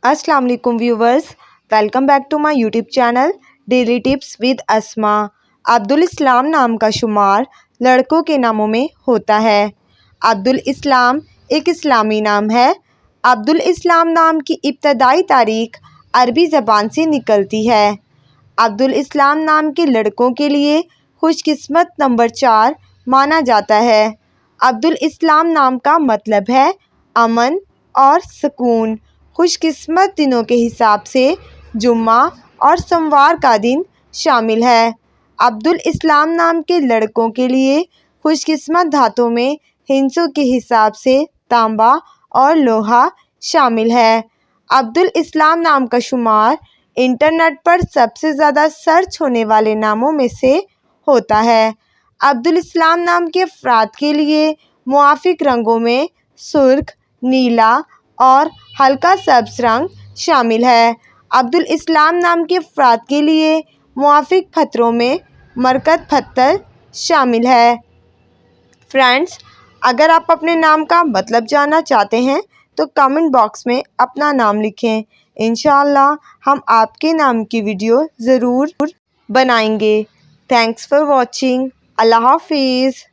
अस्सलाम वालेकुम viewers, welcome back to my YouTube channel daily tips with Asma. Abdul Islam नाम का शुमार लड़कों के नामों में होता है। अब्दुल इस्लाम एक इस्लामी नाम है। अब्दुल इस्लाम नाम की इब्तदाई तारीख अरबी ज़बान से निकलती है। अब्दुल इस्लाम नाम के लड़कों के लिए खुशकिस्मत नंबर 4 माना जाता है। अब्दुल इस्लाम नाम का मतलब है अमन और सुकून। खुशकिस्मत दिनों के हिसाब से जुम्मा और सोमवार का दिन शामिल है। अब्दुल इस्लाम नाम के लड़कों के लिए खुशकिस्मत धातुओं में हिंसों के हिसाब से तांबा और लोहा शामिल है। अब्दुल इस्लाम नाम का शुमार इंटरनेट पर सबसे ज़्यादा सर्च होने वाले नामों में से होता है। अब्दुल इस्लाम नाम के अफराद के लिए मुआफिक रंगों में सुर्ख, नीला और हल्का सब्ज़ रंग शामिल है। अब्दुल इस्लाम नाम के अफराद के लिए मुआफिक पत्थरों में मरकत पत्थर शामिल है। फ्रेंड्स, अगर आप अपने नाम का मतलब जानना चाहते हैं तो कमेंट बॉक्स में अपना नाम लिखें। इंशाअल्लाह हम आपके नाम की वीडियो ज़रूर बनाएंगे। Thanks for watching. अल्लाह हाफिज़।